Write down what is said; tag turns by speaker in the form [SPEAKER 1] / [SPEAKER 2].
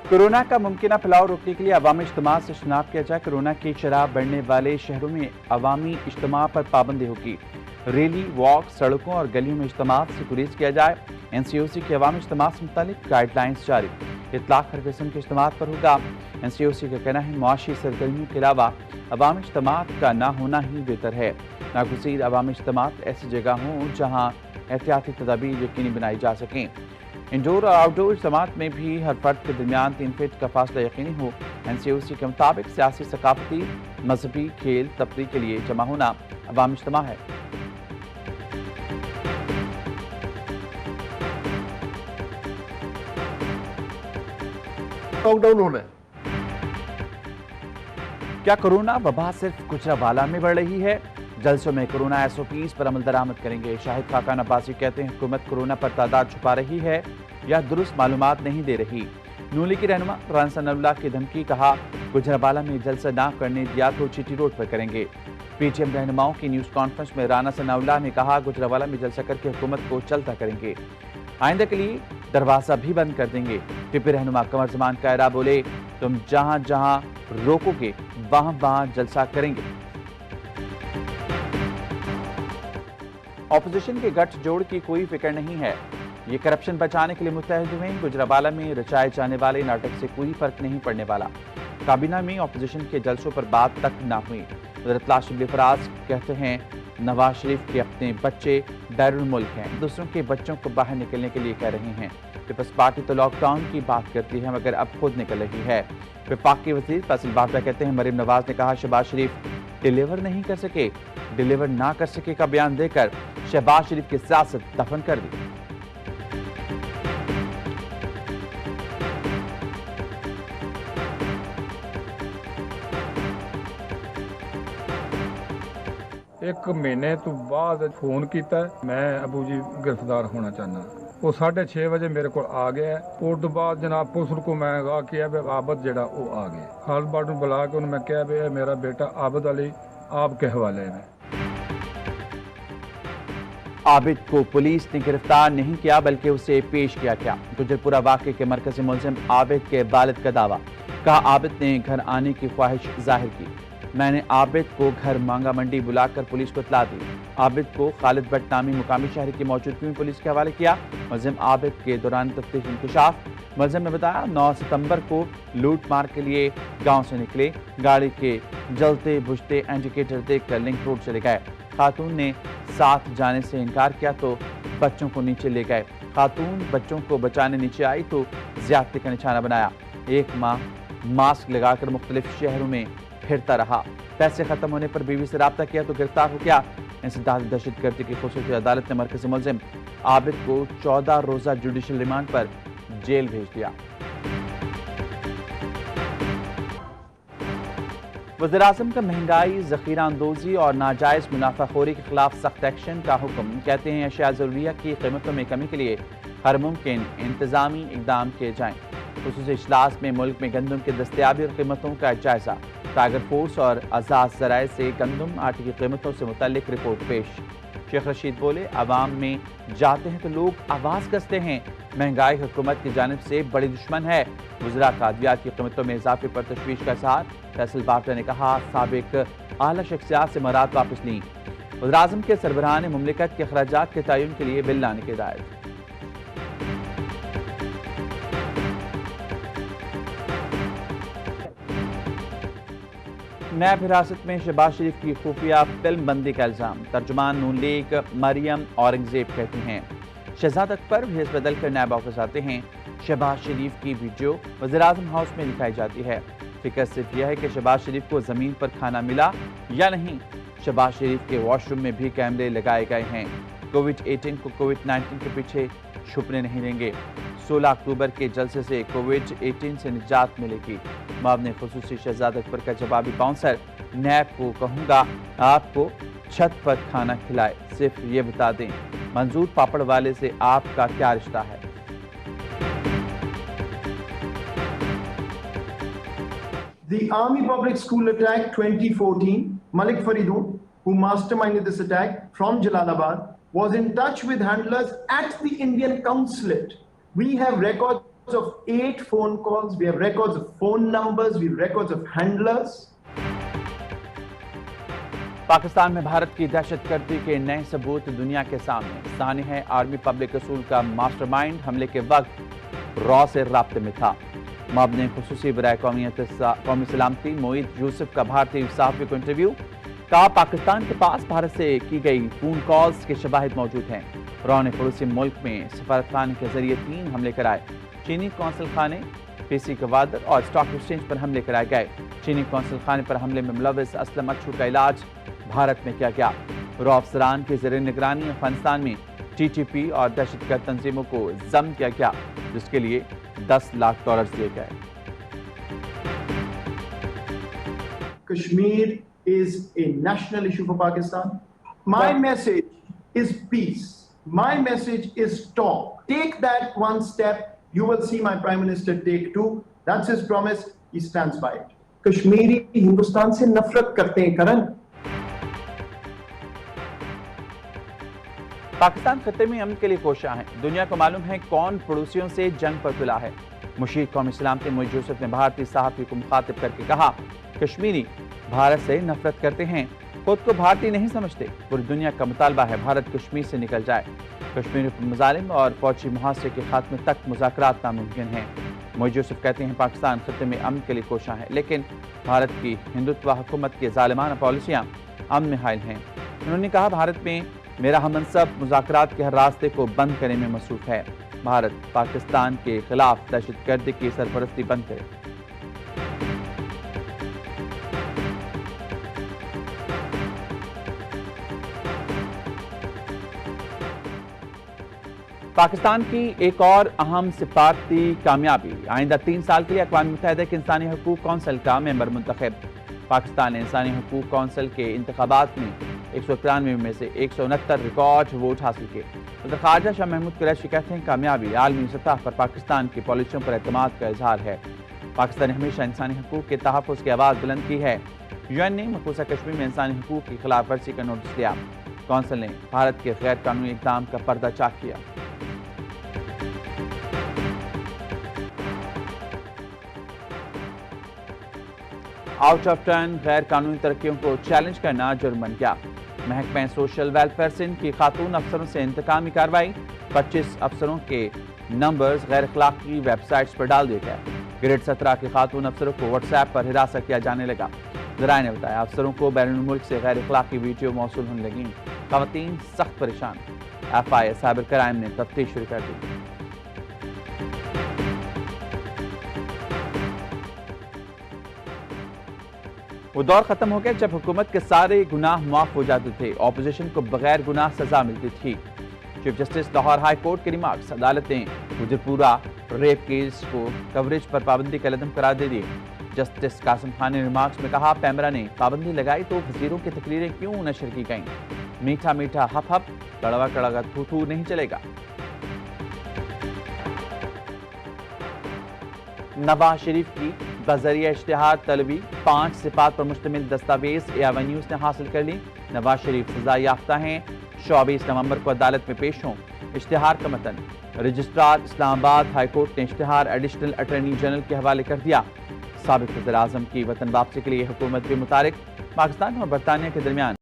[SPEAKER 1] Corona का मुमकिन फैलाव रोकने के लिए अवामी इज्तिमा से इज्तनाब किया जाए। कोरोना की शरह बढ़ने वाले शहरों में अवामी इज्तिमा पर पाबंदी होगी। रैली, वॉक, सड़कों और गलियों में इज्तिमा से गुरेज किया जाए। NCOC के अवामी इज्तिमा से मुतालिक गाइडलाइंस जारी। इतलाक हर किस्म के इज्तिमा पर होगा। NCOC का कहना है मुआशी सरगर्मियों के अलावा अवामी इज्तिमा का ना होना ही बेहतर है। नागुज़ीर अवामी इज्तिमा ऐसी जगह हों जहाँ एहतियाती तदाबीर यकीनी बनाई जा सकें। इंडोर और आउटडोर इज्तिमात में भी हर फर्द के दरमियान 3 फीट का फासला यकीनी हो। NCOC के मुताबिक सियासी, सकाफती, मजहबी, खेल, तफरीह के लिए जमा होना अवामी इज्तिमा है।
[SPEAKER 2] लॉकडाउन होना है।
[SPEAKER 1] क्या कोरोना वबा सिर्फ गुजरावाला में बढ़ रही है? जलसों में कोरोना SOPs पर अमल दरामद करेंगे। शाहिद खाकान अब्बासी कहते हैं हुकूमत कोरोना पर तादाद छुपा रही है या दुरुस्त मालूमात नहीं दे रही। नून लीग की रहनुमा राना सनाउल्लाह की धमकी, कहा गुजरावाला में जलसा ना करने दिया तो चिटी रोड पर करेंगे। PTM रहनुमाओं की न्यूज़ कॉन्फ्रेंस में राना सनाउल्लाह ने कहा गुजरावाला में जलसा करके हुकूमत को चलता करेंगे, आइंदा के लिए दरवाजा भी बंद कर देंगे। PP रहनुमा कमर जमान कायरा बोले तुम जहां जहां रोकोगे वहां वहां जलसा करेंगे। ऑपोजिशन के गठजोड़ की कोई फिक्र नहीं है, ये करप्शन बचाने के लिए मुत्तहद हुए। गुजरावाला में रचाए जाने वाले नाटक से कोई फर्क नहीं पड़ने वाला। काबीना में ऑपोजिशन के जलसों पर बात तक ना हुई। वज़ीर शिबली फराज कहते हैं नवाज शरीफ के अपने बच्चे बैरुल मुल्क हैं, दूसरों के बच्चों को बाहर निकलने के लिए कह रहे हैं। पीपल्स पार्टी तो लॉकडाउन की बात करती है मगर अब खुद निकल रही है। वफाकी वज़ीर फैसल बाफ्ता कहते हैं मरीम नवाज ने कहा शहबाज शरीफ डिलीवर नहीं कर सके, डिलीवर ना कर सके का बयान देकर शहबाज शरीफ की सियासत दफन कर दी।
[SPEAKER 3] एक महीने तो बाद फोन किया, मैं अबू जी गिरफ्तार होना चाहना। वो 6:30 बजे मेरे को आ गया। उस तो बाद जनाब पुलिस को मैं किया आबद जड़ा वो आ गया। खालिद बाट बुला के मैं कहा भी मेरा बेटा आबद अली आपके हवाले में।
[SPEAKER 1] आबिद को पुलिस ने गिरफ्तार नहीं किया बल्कि उसे पेश किया गया। गुजरपुरा वाक़े के मरकज़ी मुलज़िम आबिद के वालिद का दावा, कहा आबिद ने घर आने की ख्वाहिश जाहिर की। मैंने आबिद को घर मांगा मंडी बुलाकर पुलिस को इत्तला दी। आबिद को खालिद भट्ट नामी मुकामी शहरी की मौजूदगी में पुलिस के हवाले किया। मुलज़िम आबिद के दौरान तफ्तीश इंकशाफ। मुलज़िम ने बताया 9 सितंबर को लूट मार के लिए गांव से निकले, गाड़ी के जलते बुझते इंडिकेटर देखकर लिंक रोड चले गए। खातून ने साथ जाने से इनकार किया तो बच्चों को नीचे ले गए। खातून बच्चों को बचाने नीचे आई तो ज़्यादती का निशाना बनाया। 1 माह मास्क लगाकर मुख्तलिफ शहरों में फिरता रहा। पैसे खत्म होने पर बीवी से राब्ता किया तो गिरफ्तार हो गया। इंसदाद दहशतगर्दी की खुसूसी अदालत ने मरकज़ी मुलज़िम आबिद को 14 रोज़ा जुडिशल रिमांड पर जेल भेज दिया। वज़ीर-ए-आज़म का महंगाई, ज़ख़ीरा अंदोज़ी और नाजायज़ मुनाफाखोरी के खिलाफ सख्त एक्शन का हुक्म। कहते हैं अशिया ज़रूरिया की कीमतों में कमी के लिए हर मुमकिन इंतज़ामी इक़दाम किए जाएँ। खुसूसी इजलास में मुल्क में गंदम की दस्तयाबी और कीमतों का जायज़ा। टाइगर फोर्स और आज़ाद ज़राए से गंदम आटे की कीमतों से मुतल्लिक रिपोर्ट पेश। शेख रशीद बोले आवाम में जाते हैं तो लोग आवाज़ कसते हैं, महंगाई हुकूमत की जानिब से बड़ी दुश्मन है। वज़रा का अद्वियात की कीमतों में इजाफे पर तशवीश का इज़हार। फैसल बाफ्ता ने कहा साबिक आला शख्सियात से मुराद वापस ली। वज़ीर-ए-आज़म के सरबराहान मुमलिकत के अखराजात के तयन के लिए बिल लाने की हिदायत। नैब हिरासत में शहबाज शरीफ की खुफिया फिल्म बंदी का इल्ज़ाम। तर्जुमान नून लीग मरियम औरंगजेब कहती हैं शहजाद अकबर भेस बदल कर नैब ऑफिस आते हैं। शहबाज शरीफ की वीडियो वज़ीर-ए-आज़म हाउस में दिखाई जाती है। फिक्र सिर्फ यह है कि शहबाज शरीफ को ज़मीन पर खाना मिला या नहीं। शहबाज शरीफ के वॉशरूम में भी कैमरे लगाए गए हैं। कोविड-18 को कोविड-19 के पीछे छुपने नहीं देंगे। 16 अक्टूबर के जलसे से कोविड-18 से निजात मिलेगी। मामले खुसूसी शहजाद अकबर का जवाबी बाउंसर, नैब को कहूँगा आपको छत पर खाना खिलाए, सिर्फ ये बता दें मंजूर पापड़ वाले से आपका क्या रिश्ता है।
[SPEAKER 4] The Army Public School attack 2014, Malik Faridoon, who masterminded this attack from Jalalabad, was in touch with handlers at the Indian consulate. We have records of 8 phone calls, we have records of phone numbers, we have records of handlers.
[SPEAKER 1] Pakistan میں بھارت کی دہشت گردی کے نئے ثبوت دنیا کے سامنے. ثانی ہے آرمی پبلک اسکول کا ماسٹر مائنڈ حملے کے وقت را سے رابطے میں تھا. مبنی خصوصی برائے قومی سلامتی معید یوسف کا بھارتی صحافی کو انٹرویو. کہا پاکستان کے پاس بھارت سے کی گئی فون کالز کے شواہد موجود ہیں. را نے پڑوسی ملک میں سفارت خانے کے ذریعے 3 حملے کرائے. چینی قونصل خانے، پی سی گوادر اور اسٹاک ایکسچینج پر حملے کرائے گئے. چینی قونصل خانے پر حملے میں ملوث اسلم اچھو کا علاج بھارت میں کیا گیا. را افسران کی زیر نگرانی افغانستان میں ٹی ٹی پی اور دہشت گرد تنظیموں کو ضم کیا گیا، جس کے لیے $10 لاکھ دیے گئے.
[SPEAKER 4] Kashmir is a national issue for Pakistan. My message is peace. My message is talk. Take that one step. You will see my Prime Minister take 2. That's his promise. He stands by it. Kashmiri Hindustan se nafrat karte hain, Karan.
[SPEAKER 1] Pakistan خطے میں امن کے لیے کوشاں ہیں. دنیا کو معلوم ہے کون پڑوسیوں سے جنگ پر تلا ہے. مشیر قومی سلامتی معید یوسف نے بھارتی صحافی کو مخاطب کر کے کہا کشمیری بھارت سے نفرت کرتے ہیں، خود کو بھارتی نہیں سمجھتے. پوری دنیا کا مطالبہ ہے بھارت کشمیر سے نکل جائے. کشمیر پر مظالم اور فوجی محاصرے کے خاتمے تک مذاکرات ناممکن ہیں. معید یوسف کہتے ہیں پاکستان خطے میں امن کے لیے کوشاں ہے، لیکن بھارت کی ہندوتوا حکومت کی ظالمانہ پالیسیاں امن میں حائل ہیں. انہوں نے کہا بھارت میں میرا ہم منصب مذاکرات کے ہر راستے کو بند کرنے میں مصروف ہے. بھارت پاکستان کے خلاف دہشت گردی کی سرپرستی بند کرے. پاکستان کی ایک اور اہم سفارتی کامیابی، آئندہ 3 سال کے لیے اقوام متحدہ کے انسانی حقوق کونسل کا ممبر منتخب. پاکستان نے انسانی حقوق کونسل کے انتخابات میں 193 میں سے 169 ریکارڈ ووٹ حاصل کیے. وزیر خارجہ شاہ محمود قریشی کہتے ہیں کامیابی عالمی سطح پر پاکستان کی پالیسیوں پر اعتماد کا اظہار ہے. پاکستان نے ہمیشہ انسانی حقوق کے تحفظ کی آواز بلند کی ہے. یو این نے مقبوضہ کشمیر میں انسانی حقوق کی خلاف ورزی کا نوٹس دیا. کونسل نے بھارت کے غیر قانونی اقدام کا پردہ چاک کیا. آؤٹ آف ٹرن غیر قانونی ترقیوں کو چیلنج کرنا جرم بن گیا. محکمہ سوشل ویلفیئر سندھ کی خاتون افسروں سے انتقامی کارروائی. 25 افسروں کے نمبرز غیر اخلاقی ویب سائٹس پر ڈال دیے گئے. گریڈ 17 کے خاتون افسروں کو واٹس ایپ پر ہراساں کیا جانے لگا. ذرائع نے بتایا افسروں کو بیرون الملک سے غیر اخلاقی ویڈیو موصول ہونے لگیں. خواتین سخت پریشان. F I A cyber crime نے تفتیش شروع کر دی. وہ دور ختم ہو گیا جب حکومت کے سارے گناہ معاف ہو جاتے تھے، اپوزیشن کو بغیر گناہ سزا ملتی تھی. Chief justice Lahore high court کے ریمارکس. عدالت نے گجرپورہ ریپ کیس کو کوریج پر پابندی کا عدم قرار دے دی. جسٹس قاسم خان نے ریمارکس میں کہا پیمرا نے پابندی لگائی تو وزیروں کی تقریریں کیوں نشر کی گئیں. میٹھا میٹھا ہپ ہپ، کڑوا کڑوا تھو تھو نہیں چلے گا. نواز شریف کی بذریعہ اشتہار طلبی 5 صفات پر مشتمل دستاویز AIY نیوز نے حاصل کر لی. نواز شریف سزا یافتہ ہیں، 24 نومبر کو عدالت میں پیش ہوں. اشتہار کا متن رجسٹرار اسلام آباد ہائی کورٹ نے اشتہار ایڈیشنل اٹارنی جنرل کے حوالے کر دیا. سابق وزیر اعظم کی وطن واپسی کے لیے حکومت بھی متحرک. پاکستان اور برطانیہ کے درمیان